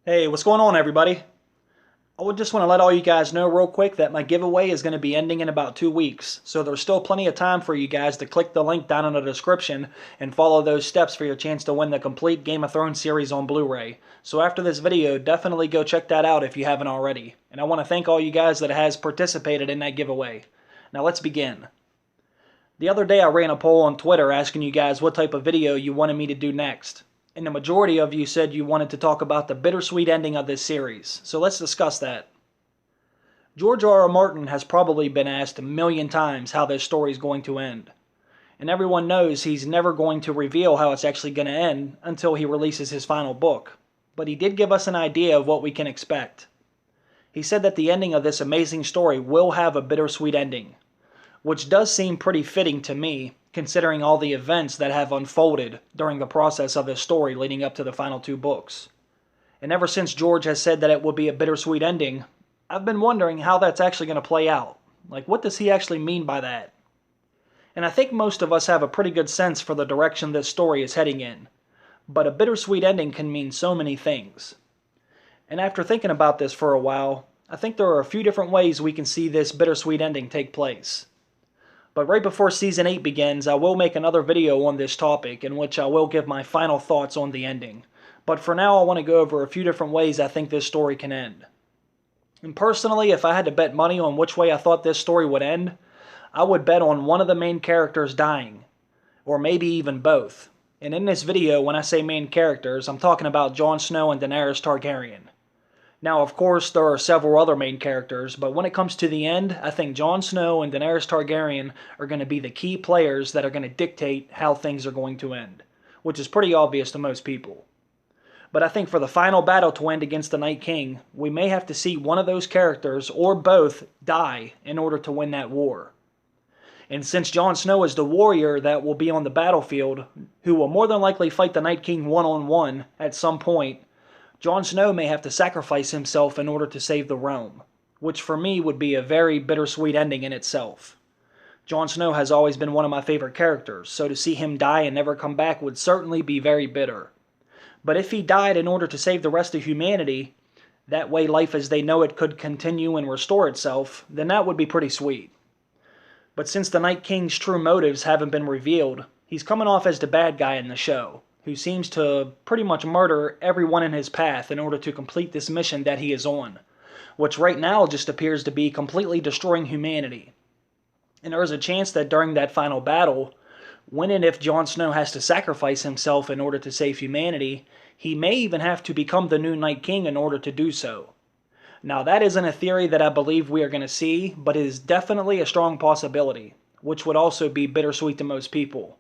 Hey, what's going on, everybody? I would just want to let all you guys know real quick that my giveaway is going to be ending in about 2 weeks. So there's still plenty of time for you guys to click the link down in the description and follow those steps for your chance to win the complete Game of Thrones series on Blu-ray. So after this video, definitely go check that out if you haven't already. And I want to thank all you guys that has participated in that giveaway. Now let's begin. The other day I ran a poll on Twitter asking you guys what type of video you wanted me to do next. And the majority of you said you wanted to talk about the bittersweet ending of this series, so let's discuss that. George R.R. Martin has probably been asked a million times how this story is going to end. And everyone knows he's never going to reveal how it's actually going to end until he releases his final book. But he did give us an idea of what we can expect. He said that the ending of this amazing story will have a bittersweet ending, which does seem pretty fitting to me, considering all the events that have unfolded during the process of this story leading up to the final 2 books. And ever since George has said that it will be a bittersweet ending, I've been wondering how that's actually going to play out. Like, what does he actually mean by that? And I think most of us have a pretty good sense for the direction this story is heading in. But a bittersweet ending can mean so many things. And after thinking about this for a while, I think there are a few different ways we can see this bittersweet ending take place. But right before Season 8 begins, I will make another video on this topic in which I will give my final thoughts on the ending. But for now, I want to go over a few different ways I think this story can end. And personally, if I had to bet money on which way I thought this story would end, I would bet on one of the main characters dying, or maybe even both. And in this video, when I say main characters, I'm talking about Jon Snow and Daenerys Targaryen. Now, of course, there are several other main characters, but when it comes to the end, I think Jon Snow and Daenerys Targaryen are going to be the key players that are going to dictate how things are going to end, which is pretty obvious to most people. But I think for the final battle to end against the Night King, we may have to see one of those characters, or both, die in order to win that war. And since Jon Snow is the warrior that will be on the battlefield, who will more than likely fight the Night King one-on-one at some point, Jon Snow may have to sacrifice himself in order to save the realm, which for me would be a very bittersweet ending in itself. Jon Snow has always been one of my favorite characters, so to see him die and never come back would certainly be very bitter. But if he died in order to save the rest of humanity, that way life as they know it could continue and restore itself, then that would be pretty sweet. But since the Night King's true motives haven't been revealed, he's coming off as the bad guy in the show, who seems to pretty much murder everyone in his path in order to complete this mission that he is on, which right now just appears to be completely destroying humanity. And there is a chance that during that final battle, when and if Jon Snow has to sacrifice himself in order to save humanity, he may even have to become the new Night King in order to do so. Now that isn't a theory that I believe we are going to see, but it is definitely a strong possibility, which would also be bittersweet to most people.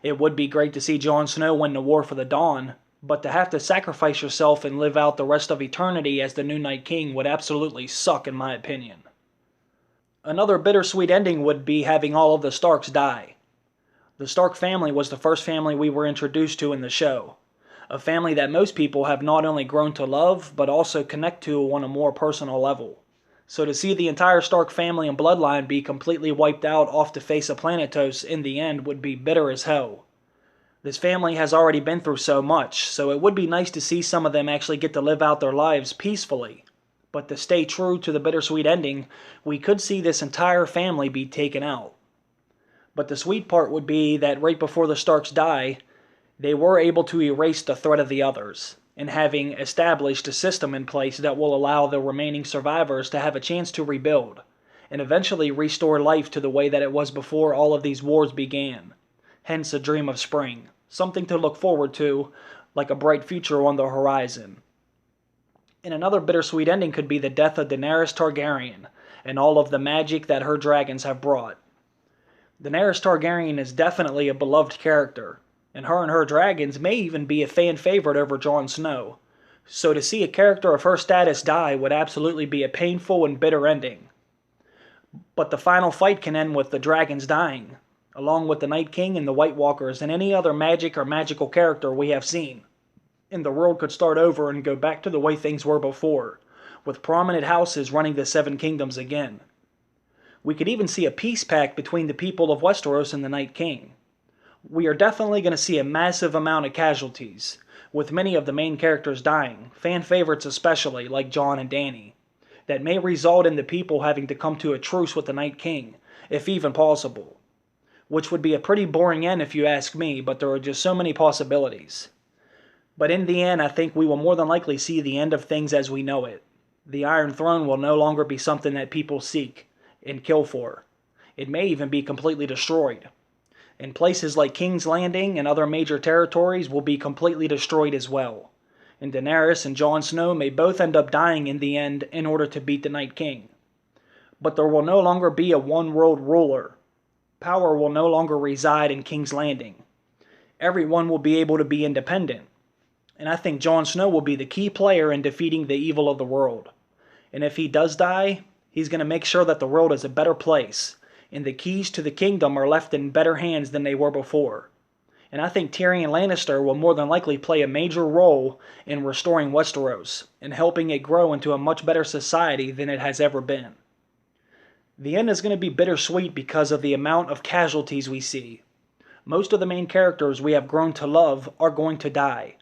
It would be great to see Jon Snow win the War for the Dawn, but to have to sacrifice yourself and live out the rest of eternity as the new Night King would absolutely suck in my opinion. Another bittersweet ending would be having all of the Starks die. The Stark family was the first family we were introduced to in the show. A family that most people have not only grown to love, but also connect to on a more personal level. So to see the entire Stark family and bloodline be completely wiped out off the face of Planetos in the end would be bitter as hell. This family has already been through so much, so it would be nice to see some of them actually get to live out their lives peacefully. But to stay true to the bittersweet ending, we could see this entire family be taken out. But the sweet part would be that right before the Starks die, they were able to erase the threat of the others, and having established a system in place that will allow the remaining survivors to have a chance to rebuild, and eventually restore life to the way that it was before all of these wars began. Hence a dream of spring, something to look forward to, like a bright future on the horizon. And another bittersweet ending could be the death of Daenerys Targaryen, and all of the magic that her dragons have brought. Daenerys Targaryen is definitely a beloved character, and her dragons may even be a fan favorite over Jon Snow. So to see a character of her status die would absolutely be a painful and bitter ending. But the final fight can end with the dragons dying, along with the Night King and the White Walkers and any other magic or magical character we have seen. And the world could start over and go back to the way things were before, with prominent houses running the Seven Kingdoms again. We could even see a peace pact between the people of Westeros and the Night King. We are definitely going to see a massive amount of casualties, with many of the main characters dying, fan favorites especially, like Jon and Dany, that may result in the people having to come to a truce with the Night King, if even possible. Which would be a pretty boring end if you ask me, but there are just so many possibilities. But in the end, I think we will more than likely see the end of things as we know it. The Iron Throne will no longer be something that people seek and kill for. It may even be completely destroyed. And places like King's Landing and other major territories will be completely destroyed as well. And Daenerys and Jon Snow may both end up dying in the end in order to beat the Night King. But there will no longer be a one-world ruler. Power will no longer reside in King's Landing. Everyone will be able to be independent. And I think Jon Snow will be the key player in defeating the evil of the world. And if he does die, he's going to make sure that the world is a better place, and the keys to the kingdom are left in better hands than they were before. And I think Tyrion Lannister will more than likely play a major role in restoring Westeros and helping it grow into a much better society than it has ever been. The end is going to be bittersweet because of the amount of casualties we see. Most of the main characters we have grown to love are going to die,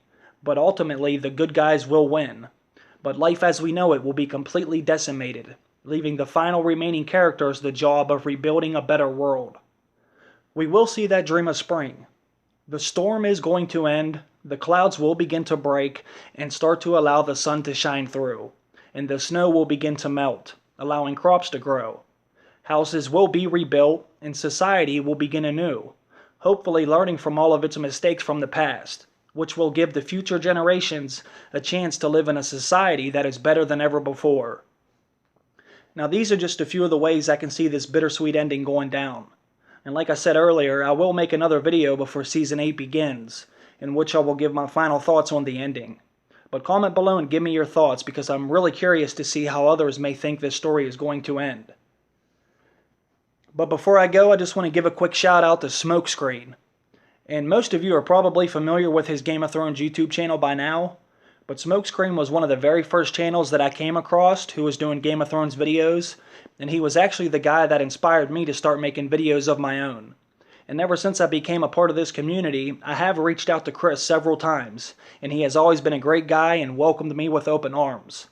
but ultimately the good guys will win. But life as we know it will be completely decimated, leaving the final remaining characters the job of rebuilding a better world. We will see that dream of spring. The storm is going to end, the clouds will begin to break and start to allow the sun to shine through, and the snow will begin to melt, allowing crops to grow. Houses will be rebuilt, and society will begin anew, hopefully learning from all of its mistakes from the past, which will give the future generations a chance to live in a society that is better than ever before. Now these are just a few of the ways I can see this bittersweet ending going down. And like I said earlier, I will make another video before Season 8 begins, in which I will give my final thoughts on the ending. But comment below and give me your thoughts, because I'm really curious to see how others may think this story is going to end. But before I go, I just want to give a quick shout out to Smokescreen. And most of you are probably familiar with his Game of Thrones YouTube channel by now, but Smokescreen was one of the very first channels that I came across who was doing Game of Thrones videos, and he was actually the guy that inspired me to start making videos of my own. And ever since I became a part of this community, I have reached out to Chris several times, and he has always been a great guy and welcomed me with open arms.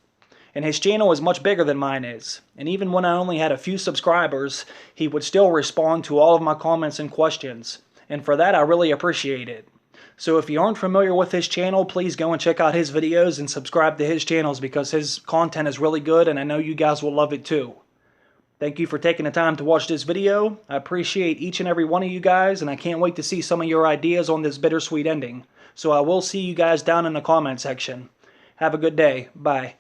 And his channel is much bigger than mine is, and even when I only had a few subscribers, he would still respond to all of my comments and questions, and for that I really appreciate it. So if you aren't familiar with his channel, please go and check out his videos and subscribe to his channels, because his content is really good and I know you guys will love it too. Thank you for taking the time to watch this video. I appreciate each and every one of you guys, and I can't wait to see some of your ideas on this bittersweet ending. So I will see you guys down in the comment section. Have a good day. Bye.